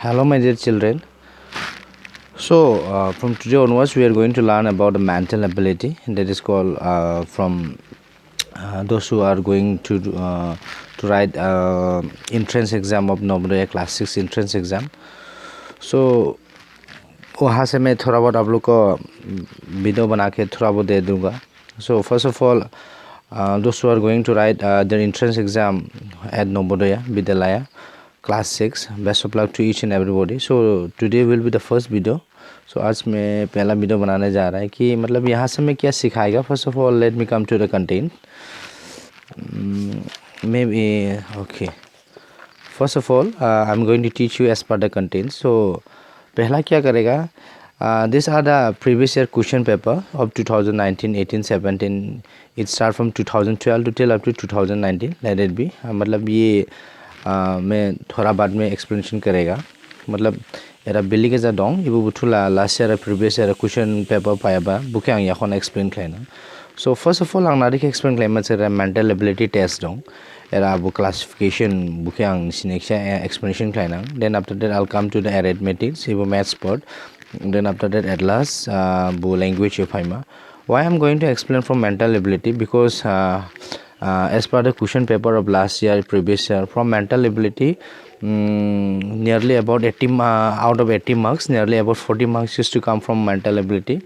Hello, my dear children. From today onwards, we are going to learn about the mental ability that is called from those who are going to write entrance exam of Navodaya Class 6 entrance exam. So वहाँ से मैं थोड़ा बहुत आप लोग को video बना के थोड़ा बहुत दे दूँगा. So first of all, those who are going to write their entrance exam at Navodaya Vidyalaya Class 6, best of luck to each and everybody. So today will be the first video. So आज मैं पहला video बनाने जा रहा है कि मतलब यहाँ से मैं क्या सिखाएगा. First of all, let me come to the content. Maybe okay. First of all, I'm going to teach you as per the content. So पहला क्या करेगा, these are the previous year question paper of 2019, 18, 17. It start from 2012 to till up to 2019. Let it be. मतलब ये मैं थोड़ा बाद में explanation करेगा. मतलब एरा बिल्ली के जा दं इबो बुथुला last year previous year question paper पायाबा बुके आं याखौन एक्सप्लेन खालायना. सो फर्स्ट अफ अल आं नारिख एक्सप्लेन खालायमा सेरा मेंटल एबिलिटी टेस्ट दं एरा बु क्लासिफिकेशन बुके आं सिनेक्सा एक्सप्लेनेशन खालायना. Then after that I will come to the arithmetics इबो maths part. Then after that at last bu language faima. Why I'm going to explain from mental ability, because as per the question paper of last year previous year from mental ability, nearly about 80 out of 80 marks nearly about 40 marks used to come from mental ability.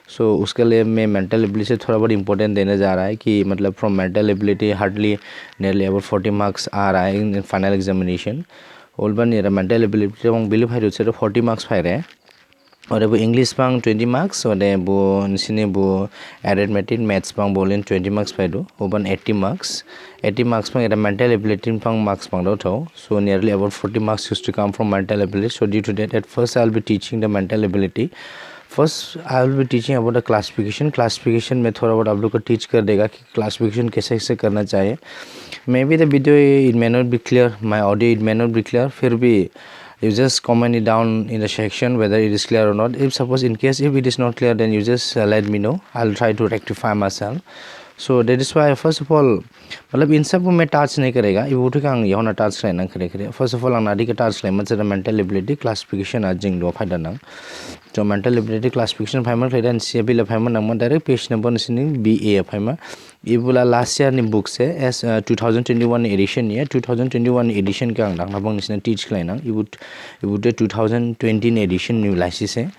So उसके लिए मैं mental ability से थोड़ा बहुत important देने जा रहा है कि मतलब from mental ability hardly nearly about 40 marks आ रहा है इन फाइनल एग्जामिनेशन. ऑल बार नियर मेंटल एबिलिटी में बिलीव है तो 40 मार्क्स फाइ रहे और वो इंग्लिश पांग 20 मार्क्स और वो निसिने वो अरिथमेटिक मैथ्स पांग बोलें 20 मार्क्स पाइ दो ओपन 80 मार्क्स पांग एरा मेंटल एबिलिटी पांग मार्क्स पांग दो थाओ. So nearly about 40 marks used to come from mental ability. So due to that, at first I will be teaching the mental ability. First I will be teaching about the classification में थोड़ा बहुत आप लोग को teach कर देगा कि classification कैसे कैसे करना चाहिए. May be the video it may not be clear, my audio it may not be clear, फिर भी you just comment it down in the section whether it is clear or not. If suppose in case if it is not clear, then you just let me know. I'll try to rectify myself. So that is why first of all मतलब इन सब को मैं touch नहीं करेगा. ये उठे Kong यहाँ ना टच करना करे करे. फर्स्ट ऑफ ऑल आंग नादी के टच करना मतलब मेंटल एबिलिटी क्लासिफिकेशन आज जिंग दो फायदा ना. जो मेंटल एबिलिटी क्लासिफिकेशन फाइमर फायदा इनसे भी लफाइमर ना मत डायरेक्ट पेज नंबर निसिनी BA फाइमर. ये बोला लास्ट ईयर नि बुक से एस 2021 एडिशन ये 2021 एडिशन के आंग ना बंग निसिना टीच करना. ये बुटे 2020 एडिशन न्यू लाइसिस है.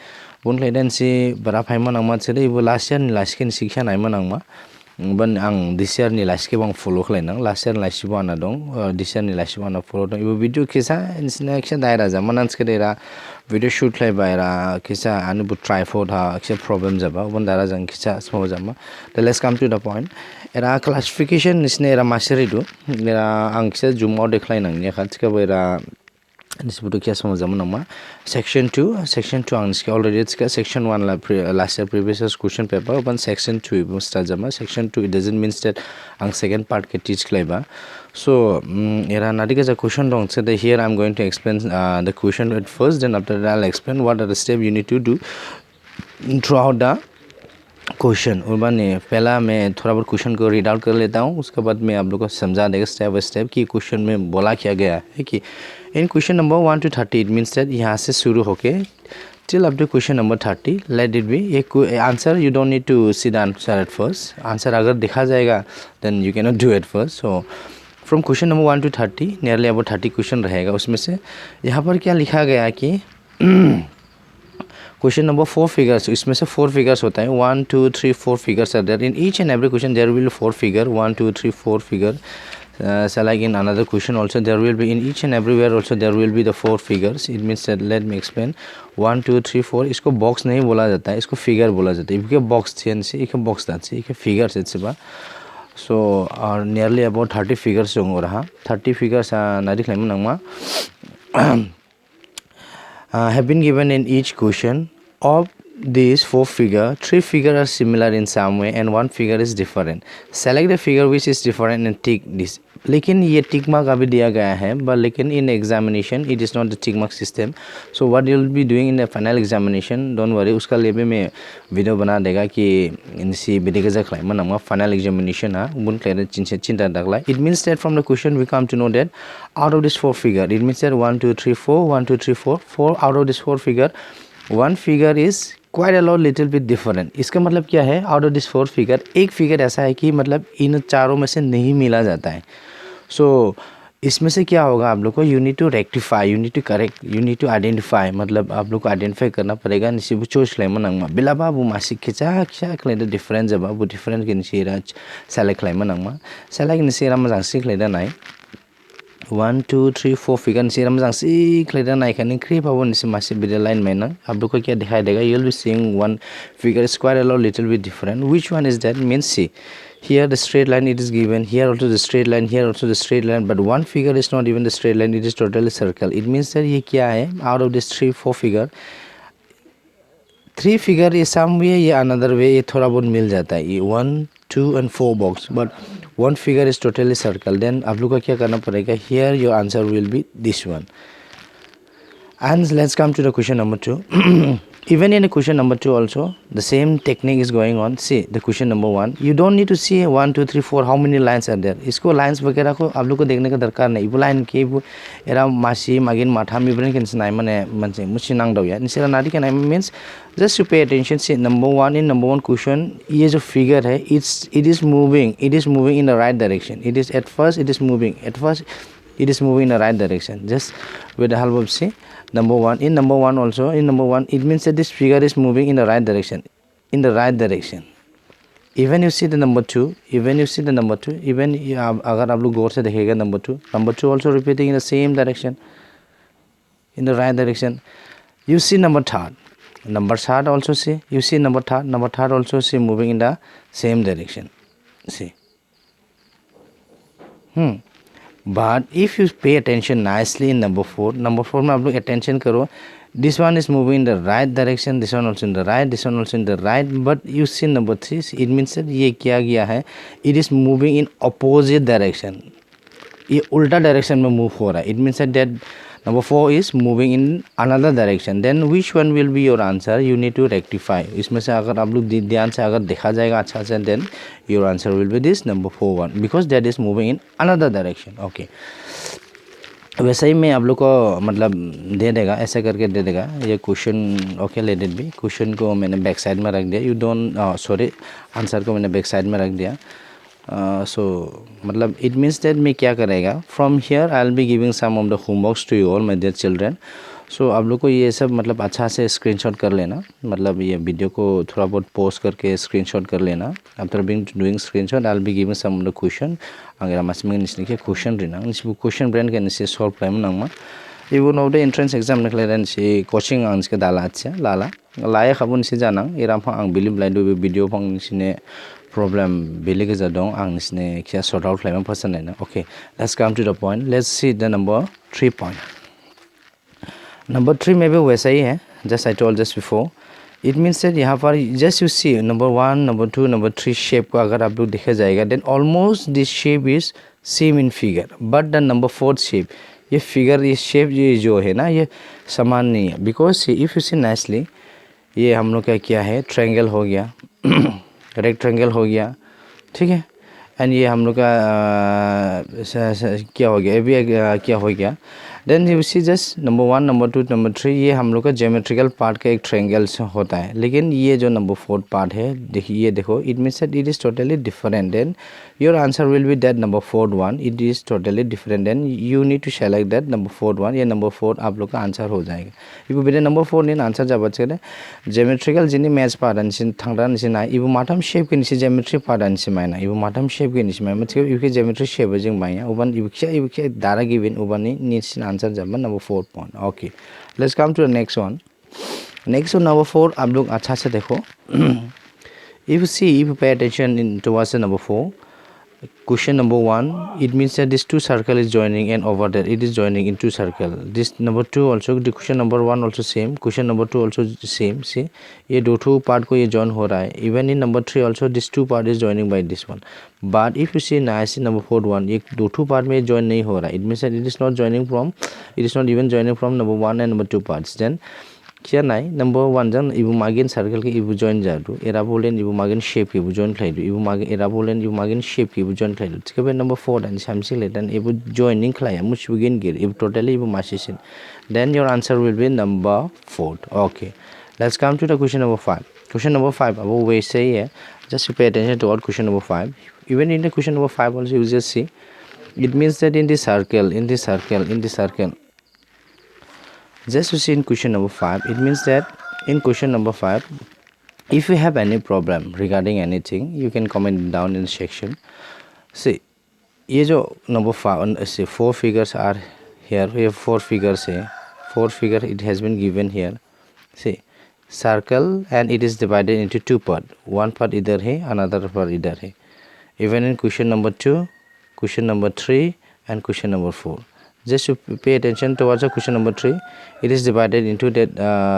बुन फायदा इनसे बड़ा फाइमर ना मत से ये वो लास्ट ईयर नि लाइसिस के शिक्षा ना इमन आंग मा. बन आं दिस ईयर नि लाइसिस के बंग फॉलो करना. लास्ट ईयर लाइसिस बाना दं दिस ईयर नि लाइसिस बाना फॉलो दं. ये वीडियो कैसा इनसे एक्शन दायरा जा मनंस के देरा वीडियो शूट लाइ बायरा कैसा आने बुट ट्राइपॉड हा एक्से प्रॉब्लम जाबा वन दारा जंग कैसा स्मॉल जामा. तो let's come to the point. एरा क्लासिफिकेशन निसने एरा मास्टरी दो एरा आं कैसा जूम आउट देखलाइन आंग ने खाती का एरा निस्बुतो क्या समझ जामा नमा. सेक्शन 2 आंग इसके ऑलरेडी इसका section 1 last year previous question paper अपन सेक्शन 2 इबो स्टार्ट जामा. Section 2 it doesn't mean that आंग सेकंड पार्ट के टीच लाइबा. So एरा नादी का क्वेश्चन दं से here I'm going to explain the question at first, then after that I'll explain what are the steps you need to do throughout the question. और बने पहला मैं थोड़ा बहुत क्वेश्चन को रीड आउट कर लेता हूँ. उसके बाद मैं आप लोग को समझा देगा स्टेप बाय स्टेप कि क्वेश्चन में बोला क्या गया है कि in question number 1 to 30 it means that यहाँ से शुरू होके till up to question number 30 let it be ये answer. You don't need to see the answer at first. Answer अगर दिखा जाएगा then you can not do at first. So from question number 1 to 30 nearly about 30 question रहेगा. उसमें से यहाँ पर क्या लिखा गया कि क्वेश्चन नंबर 4 फिगर्स, इसमें से 4 फिगर्स होता है. 1 2 3 4 figures are there in each and every question. There will 4 figure 1 2 3 4 figure. So like in another question also there will be in each and everywhere also there will be the 4 figures. It means that let me explain 1 2 3 4. इसको box नहीं बोला जाता है, इसको figure बोला जाता है. इनके बॉक्स थे इनसे एक बॉक्स दांत एक फिगर्स इट्स बा. So nearly about 30 figures हो रहा. 30 figures नारी claim नंगमा have been given in each question of these four figure, three figure are similar in some way and one figure is different. Select the figure which is different and tick this. लेकिन ये tick mark अभी दिया गया है, but लेकिन in examination it is not the tick mark system. So what you will be doing in the final examination, don't worry, उसका लिए भी मैं वीडियो बना देगा कि इनसी विधि के जगह में नमक final examination है बुन क्लियर चिंता रखला. It means that from the question we come to know that out of this four figure, it means that 1 2 3 4 1 2 3 4 4 out of this four figure, one figure is quite a lot little bit different. इसका मतलब क्या है, out of this four figure एक figure ऐसा है कि मतलब इन चारों में से नहीं मिला जाता है. सो इसमें से क्या होगा आप लोग को, you need to rectify, you need to correct, you need to identify. मतलब आप लोग को आइडेंटिफाई करना पड़ेगा. निसी चॉइस लाइम नंगमा बिलाबा बु मासिक खिचा खिचा क्लेद डिफरेंस जबा बु डिफरेंट के निसी रा सेलेक्ट लाइम नंगमा सेलेक्ट निसी रा मजां सिक लेदा नाय 1 2 3 4 फिगर निसी रा मजां सिक लेदा नाय खाने क्री पाबो निसी मासि बिदे लाइन में ना आप लोग को क्या दिखाई देगा, you will be seeing one figure square a little bit different. Which one is that, means see here the straight line it is given, here also the straight line, here also the straight line, but one figure is not even the straight line, it is totally circle. It means that ये क्या है, out of this 3 4 figure, 3 figure ये some way या another way ये थोड़ा बहुत मिल जाता है, ये 1 2 and 4 box, but one figure is totally circle. Then आप लोग को क्या करना पड़ेगा, here your answer will be this one. And let's come to the question number 2. Even in the question number 2 also the same technique is going on. See the question number 1, you don't need to see 1 2 3 4 how many lines are there. इसको lines वगैरह को आप लोग को देखने का दरकार नहीं. वो line के वो एरा मासी मागिन माथा मिब्रेन के निसनाई मने मनसे मुझे नांग दो या निसरा नारी के नाम means just to pay attention. See number 1, in number 1 question ये जो figure है it is moving in the right direction. It is at first it is moving in the right direction. Just with the help of see number 1, in number 1 also, in number 1 it means that this figure is moving in the right direction, even you see the number 2, even अगर आप लोग गौर से देखेगा number 2 also repeating in the same direction, in the right direction. You see number third also see, you see number third also see moving in the same direction. See But if you pay attention nicely in number 4 में आप लोग attention करो, this one is moving in the right direction, this one also in the right, this one also in the right, but you see number 3, it means that ये क्या गया है, it is moving in opposite direction, ये उल्टा direction में move हो रहा है. It means that number 4 is moving in another direction. Then which one will be your answer, you need to rectify. इसमें से अगर आप लोग ध्यान से अगर देखा जाएगा अच्छा से, then your answer will be this number 4 one, because that is moving in another direction. Okay, वैसे ही मैं आप लोग को मतलब दे देगा, ऐसा करके दे देगा ये question. Okay let it B. Question को मैंने बैक साइड में रख दिया, यू डोंट सॉरी आंसर को मैंने बैक साइड में रख दिया. सो मतलब इट मीन्स दैट मैं क्या करेगा, from here I will be giving some of the homeworks to you all my dear children. So आप लोग को ये सब मतलब अच्छा से स्क्रीनशॉट कर लेना, मतलब ये वीडियो को थोड़ा बहुत पोस्ट करके स्क्रीनशॉट कर लेना. After being doing screenshot I will be giving some of the question. अगर मासिम निस्निके क्वेश्चन रिना निस्बु क्वेश्चन ब्रेन के निसे सॉल्व खालामनो नांगमा. Even of the entrance exam निकलायदा निसे कोचिंग आं निसके दाला आछा लाला लाया खाबु निसे जानां इराम आं बिलिभ लाइदो बे वीडियो फंग निसिने problem बेलेग जा दं आं निसिने क्या सॉर्ट आउट खालामनो personal. Okay let's come to the point. Let's see the number 3 point. Number 3 में भी वैसा ही है, just I told just before. It means that यहाँ पर just you see number 1 number 2 number 3 shape को अगर आप लोग देखा जाएगा, then almost this shape is same in figure, but the number 4 shape ये फिगर ये शेप ये जो है ना ये समान नहीं है. Because if you see nicely ये हम लोग का क्या है, ट्रायंगल हो गया रेक्टेंगल हो गया, ठीक है. एंड ये हम लोग का क्या हो गया, ये भी क्या हो गया. Then you see just number 1 number 2 number 3 ये हम लोग का ज्योमेट्रिकल पार्ट का एक ट्रायंगल होता है. लेकिन ये जो नंबर 4 पार्ट है देखिए, ये देखो it means that it is totally different. Then your answer will be that number 4 1, it is totally different. Then you need to select that number 4 1. ये नंबर 4 आप लोग का आंसर हो जाएगा. इबू बेटे नंबर 4 ने आंसर जब ज्योमेट्रिकल जिन्हें मैथ्स पार्ट निसे थांग्रा निसे ना इबू माथाम शेप के निसे ज्योमेट्री पार्ट निसे मायना इबू माथाम शेप के निसे मायना मतलब इबू ज्योमेट्री शेप जों माया उबान इबू क्या दारा गिवन उबानी निसे आंसर जब number 4 point. Okay let's come to the next one. Number 4 आप लोग अच्छा से देखो. If you pay attention in towards the number 4, Question number 1, it means that this two circle is joining, and over there it is joining in two circle. This number 2 also, the question number 1 also same, question number 2 also same. See, ये दो two part को ये join हो रहा है. Even in number 3 also this two part is joining by this one. But if you see nice in number 4 one, ये दो two part में join नहीं हो रहा है. It means that it is not joining from, it is not even joining from number 1 and number 2 parts. Then क्या नाइ number 1 जन इबु मागिन सर्कल के इबु जॉइन जादु एरा बोलेन इबु मागिन शेप इबु जॉइन खाइदु इबु मागिन एरा बोलेन इबु मागिन शेप इबु जॉइन खाइदु थिकबे number 4 dan samsi letan ibu joining khlaya much begin gir ibu totally ibu masisin. Then your answer will be number 4. Okay, let's come to the question number 5. Question number 5 abu we say here, just pay attention to what question number 5. Even in the question number 5 also you just see, it means that in this circle, just to see in question number 5, it means that in question number 5, if you have any problem regarding anything, you can comment down in the section. See, ये जो number 5 see 4 figures are here. We have 4 figures here. 4 figure it has been given here. See, circle and it is divided into two part. One part इधर है, another part इधर है. Even in question number 2, question number 3 and question number 4. Just to pay attention towards the question number 3, it is divided into that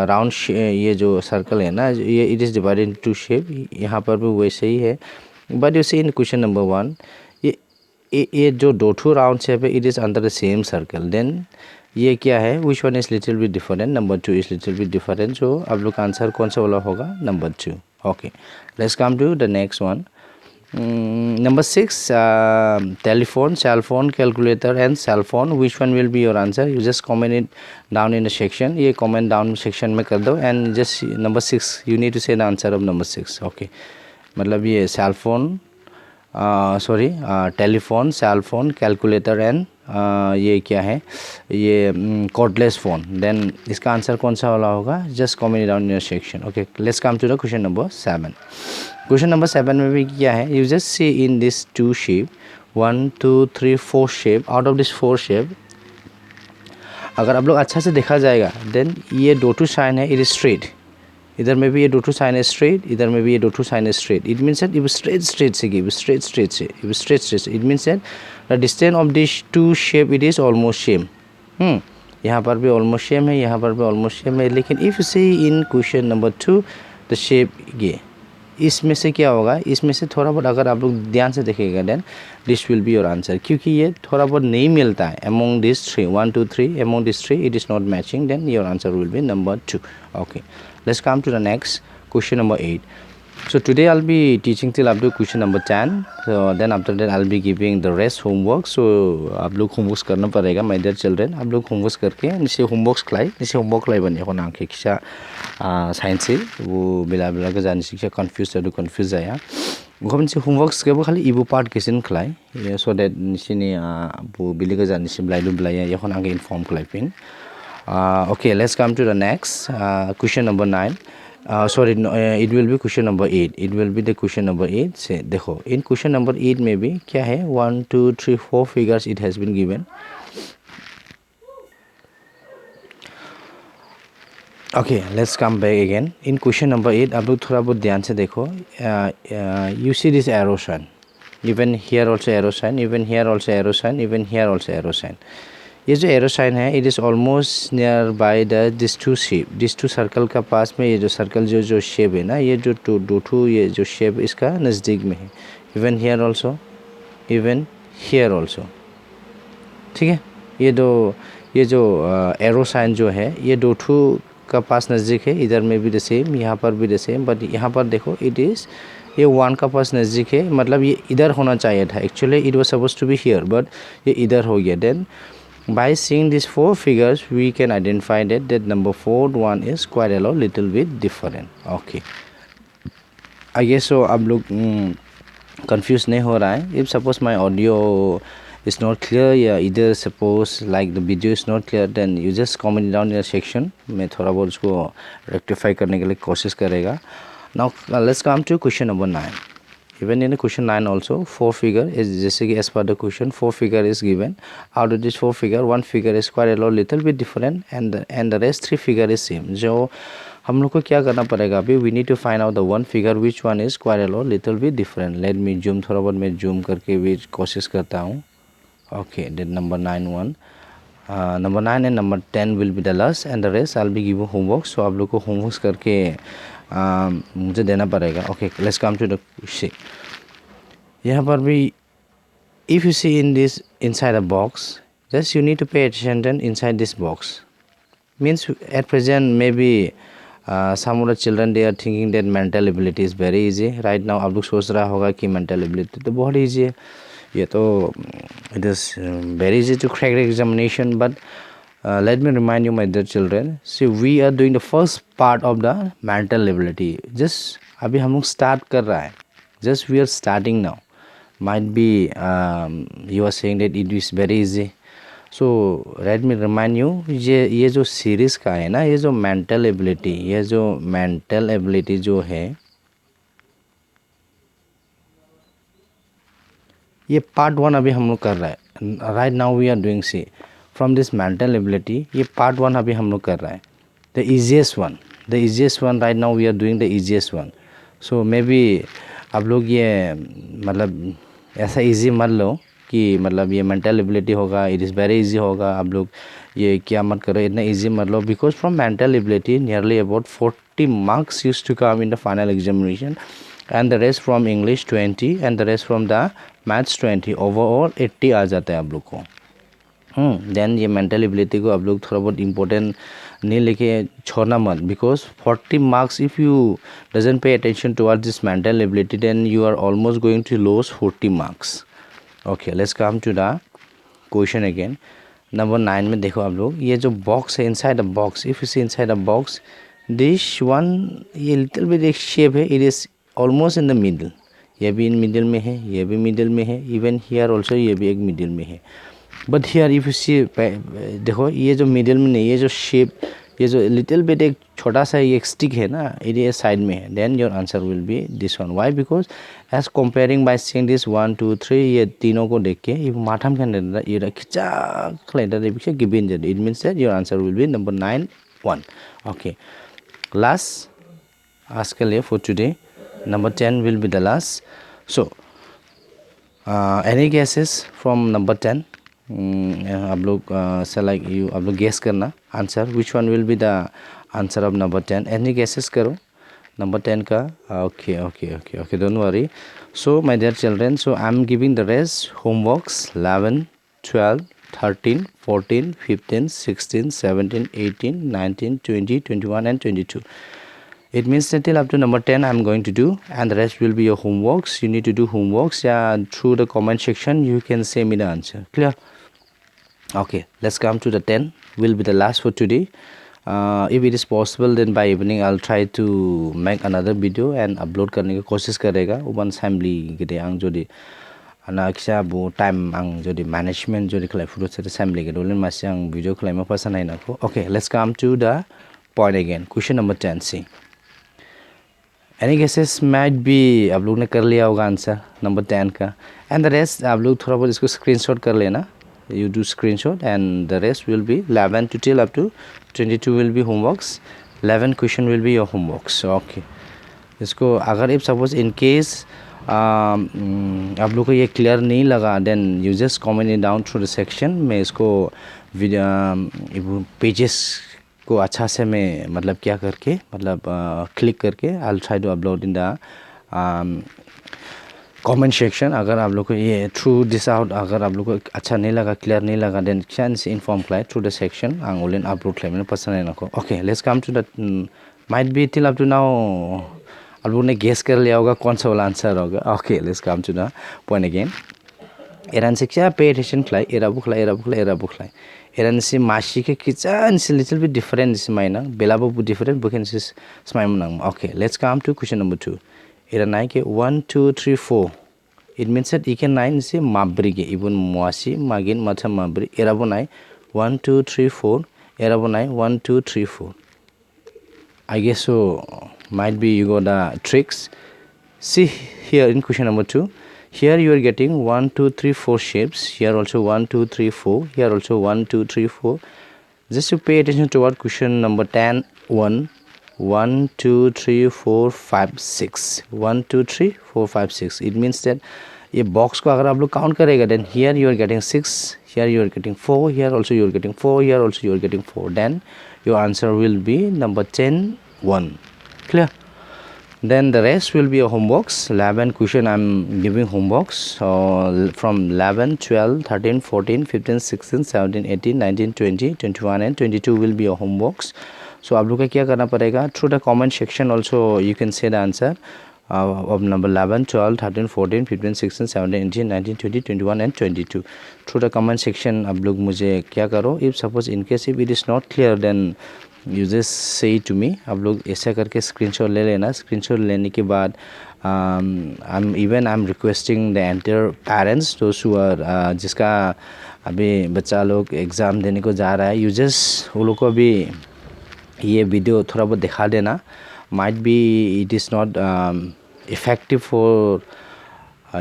round ये जो circle है ना, ये it is divided into two shape. यहाँ पर भी वैसे ही है. But you see in question number 1, ये जो दो two round shape है, it is under the same circle. Then ये क्या है, which one is little bit different? Number 2 is little bit different. So आप लोग का आंसर कौन सा वाला होगा? Number 2. Okay, let's come to the next one. Number 6, telephone, cell phone, calculator and cell phone. Which one will be your answer? You just comment it down in the section. ये comment down section में कर दो and just number 6 you need to say the answer of number 6. Okay, मतलब ये cell phone, telephone, cell phone, calculator and ये क्या है, ये cordless phone. Then इसका आंसर कौन सा वाला होगा? Just comment it down in the section. Okay, let's come to the question number 7. Question number 7 में भी क्या है, you just see in this two shape, 1 2 3 4 shape. Out of this 4 shape, अगर आप लोग अच्छा से देखा जाएगा, then ये दो two sign है, it is straight. इधर में भी ये दो two sign है straight, इधर में भी ये दो two sign है straight. It means that if straight से give straight से, it means that the distance of these two shape it is almost same. यहाँ पर भी almost same है, यहाँ पर भी almost same है. लेकिन if you see in question number 2, the shape ये इसमें से क्या होगा, इसमें से थोड़ा बहुत अगर आप लोग ध्यान से देखेगा, then this will be your answer. क्योंकि ये थोड़ा बहुत नहीं मिलता है among these 3, 1 2 3, among these 3 it is not matching, then your answer will be number 2. Okay, let's come to the next question number 8. So today I'll be teaching till up to question number 10. So then after that I'll be giving the rest homework. So आप लोग homework करना पड़ेगा my dear children. आप लोग homework करके निश्चय homework लाई बने हो ना कि किसा साइंस से वो बिला के जाने से confuse आया. वो हम निश्चय homeworks के वो खाली इबो part किसी खलाई ये so that निश्चय ने वो बिले के जाने से बिलाया ये हो ना के inform खलाई पिन. Okay, let's come to the next question number 9. It will be question number 8. It will be the question number 8. से देखो in question number 8 में भी क्या है, 1 2 3 4 figures it has been given. Okay, let's come back again. In question number 8 आप लोग थोड़ा बहुत ध्यान से देखो. You see this arrow sign. Even here also arrow sign. Even here also arrow sign. Even here also arrow sign. ये जो arrow sign है, it is almost near by this two shape, this two circle का पास में ये जो circle जो shape है ना, ये जो दो टू ये जो शेप इसका नज़दीक में है. Even here also, even here also. ठीक है, ये जो एरो साइन जो है ये दो टू का पास नज़दीक है. इधर में भी द सेम, यहाँ पर भी द सेम. बट यहाँ पर देखो इट इज़ ये 1 का पास नज़दीक है, मतलब ये इधर होना चाहिए था. Actually it was suppose to be here but ये इधर हो गया. Then by seeing these 4 figures we can identify that number 4 one is quite a little bit different. Okay, I guess so आप लोग confused नहीं हो रहा है. If suppose my audio is not clear या either suppose like the video is not clear, then you just comment down in the section. मैं थोड़ा बहुत उसको rectify करने के लिए कोशिश करेगा. Now let's come to question number 9. Even in the question 9 also 4 figure is जैसे कि as per the question 4 figure is given. Out of this 4 figure 1 figure is quite a little bit different and the rest 3 figure is same. जो हम लोग को क्या करना पड़ेगा अभी we need to find out the one figure which one is quite और little bit different let me zoom थोड़ा बहुत मैं जूम करके भी कोशिश करता हूँ okay then number 9 number 9 and number 10 will be the last and the rest I will be give homework so आप लोग को होमवर्क करके मुझे देना पड़ेगा okay let's come to the see यहाँ पर भी if you see in this inside a box just you need to pay attention inside this box means at present maybe some of the children they are thinking that mental ability is very easy right now आप लोग सोच रहा होगा कि mental ability तो बहुत easy है ये तो it is very easy to crack the examination but let me remind you my dear children see we are doing the first part of the mental ability just अभी हम लोग start कर रहा है just we are starting now might be you are saying that it is very easy so let me remind you ये जो series का है ना ये जो मेंटल एबिलिटी जो है ये पार्ट 1 अभी हम लोग कर रहा है right now we are doing see from this mental ability ये पार्ट 1 अभी हम लोग कर रहा है the easiest one right now we are doing the easiest one so may be आप लोग ये मतलब ऐसा इजी मत लो कि मतलब ये मेंटल एबिलिटी होगा इट इज़ वेरी इजी होगा आप लोग ये क्या मत करो इतना इजी मत लो because from mental ability nearly about 40 marks use to come in the final examination and the rest from English 20 and the rest from the maths 20 overall 80 आ जाता है आप लोग को देन ये मेंटल एबिलिटी को आप लोग थोड़ा बहुत इम्पोर्टेंट नहीं लेके छोड़ना मत because 40 marks if you doesn't pay attention towards this mental ability then you are almost going to loss 40 marks okay let's come to the question again number 9 में देखो आप लोग ये जो बॉक्स है inside the box if you see inside the box this one ये little bit एक shape है it is almost in the middle ये भी इन मिडल में है ये भी मिडल में है इवन हियर ऑल्सो ये भी एक मिडल में है बट हियर इफ यू सी देखो ये जो मिडिल में नहीं ये जो शेप ये जो लिटिल बिट एक छोटा सा एक स्टिक है ना ये साइड में है then your answer will be this one why because as comparing by seeing this 1 2 3 ये तीनों को देख के ये माथाम के अंदर ये खिंचा खलाइदा पीछे given it means that your answer will B number 9 1 okay last आज के लिए for today number 10 will be the last so any guesses from number 10 आप लोग से लाइक यू आप लोग गेस करना answer which one will be the answer of number 10 any guesses करो नंबर 10 का okay okay okay okay don't worry so my dear children so I am giving the rest homeworks 11 12 13 14 15 16 17 18 19 20 21 and 22 it means that till up to number 10 I'm going to do and the rest will be your homeworks you need to do homeworks through the comment section you can say me the answer clear okay let's come to the 10 will be the last for today if it is possible then by evening I'll try to make another video and upload करने की कोशिश करेगा उबन assembly गदे आं जोड़ी अना किसा बो time आं जोड़ी मैनेजमेंट जोड़ी खलाय फुरो से assembly के दोलन मासे आं वीडियो खलाय मा पसंद आइना को okay let's come to the point again question number 10 see any guesses might be आप लोग ने कर लिया होगा आंसर नंबर 10 का and the rest आप लोग थोड़ा बहुत इसको स्क्रीनशॉट कर लेना you do screenshot and the rest will be 11 to till up to 22 will be homeworks 11 question will be your homeworks okay इसको अगर if suppose in case आप लोग को ये क्लियर नहीं लगा then you just comment it down through the section मैं इसको पेजेस को अच्छा से मैं मतलब क्या करके मतलब क्लिक करके I'll try to upload in the comment section अगर आप लोग को ये थ्रू दिस आउट अगर आप लोग को अच्छा नहीं लगा क्लियर नहीं लगा देन कैन से इन्फॉर्म क्लाइ थ्रू द सेक्शन आं ऑनलाइन अपलोड खालामनो पसंद है नको okay let's come to the might be till up to now आप लोग ने गेस कर लिया होगा कौन सा वाला आंसर होगा okay let's come to the point again एरान से क्या पे अटेंशन क्लाइ एरा बुखलाइ एरान से मासी के किचान से लिटिल बिट डिफरेंट से माइना बेलाबो डिफरेंट बुकेन से स्माइम नाम okay let's come to question number 2 Ira naik ke 1 2 3 4 it means that ikan naik se mabri ke ibun muasi magin macam mabri era bo naik 1 2 3 4 era bo naik 1 2 3 4 I guess so might be you got the tricks see here in question number 2 here you are getting 1 2 3 4 shapes here also 1 2 3 4 here also 1 2 3 4 just to pay attention toward question number 10 1 1 2 3 4 5 6 1 2 3 4 5 6 it means that ये box को अगर आप लोग count करेगा then here you are getting 6 here you are getting 4 here also you are getting 4 here also you are getting 4 then your answer will be number 10 1 clear. Then the rest will be a homeworks 11 question I'm giving homeworks from 11 12 13 14 15 16 17 18 19 20 21 and 22 will be a homeworks. So आप लोग का क्या करना पड़ेगा through the comment section also you can say the answer of number 11 12 13 14 15 16 17 18 19 20 21 and 22 through the comment section आप लोग मुझे क्या करो if suppose in case if it is not clear then you just say to me आप लोग ऐसा करके screenshot ले लेना स्क्रीनशॉट लेने के बाद I'm requesting the entire parents those who are जिसका अभी बच्चा लोग एग्ज़ाम देने को जा रहा है you just वो लोग को अभी ये वीडियो थोड़ा बहुत दिखा देना might be it is not effective for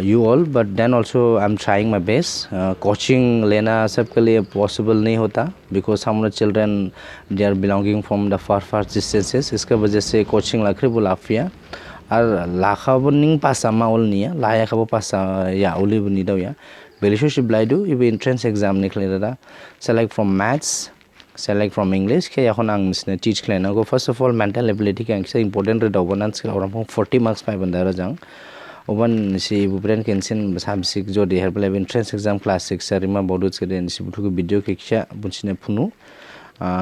you all but then also I'm trying my best coaching लेना सबके लिए possible नहीं होता because some of the children they are belonging from the far distances इसका वजह से coaching लाखरे बुलाफिया और लाखाबो निंग पासामा ओल निया लाया खाबो पासा या ओली बुनी दाव या बेलिशोशिप ब्लाइडो इबे entrance exam निकले दादा select from maths select from English के याखों नांग मिसने teach क्लेना को first of all mental ability के अंक से important रे डाउबनान से और हम 40 marks पाए बंदा रजांग ओवन सी बुब्रेन केंसिन साबसिक जो दे हेल्प लेव entrance exam class 6 सरिमा बॉडुस के देन सी बुथु को वीडियो के खिया बुनसिने फुनु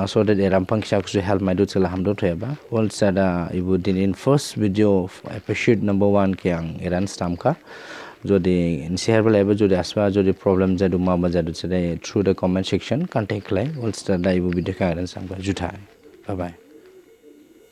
so that erampang kisha kusu help my do chela hamdo theba all sada ibu din in first video of episode number 1 ke ang eran stam ka jodi share bala ebe jodi aswa jodi problem jadu ma ma jadu chede through the comment section contact lai all sada ibu video ka eran sam ka juthai bye bye.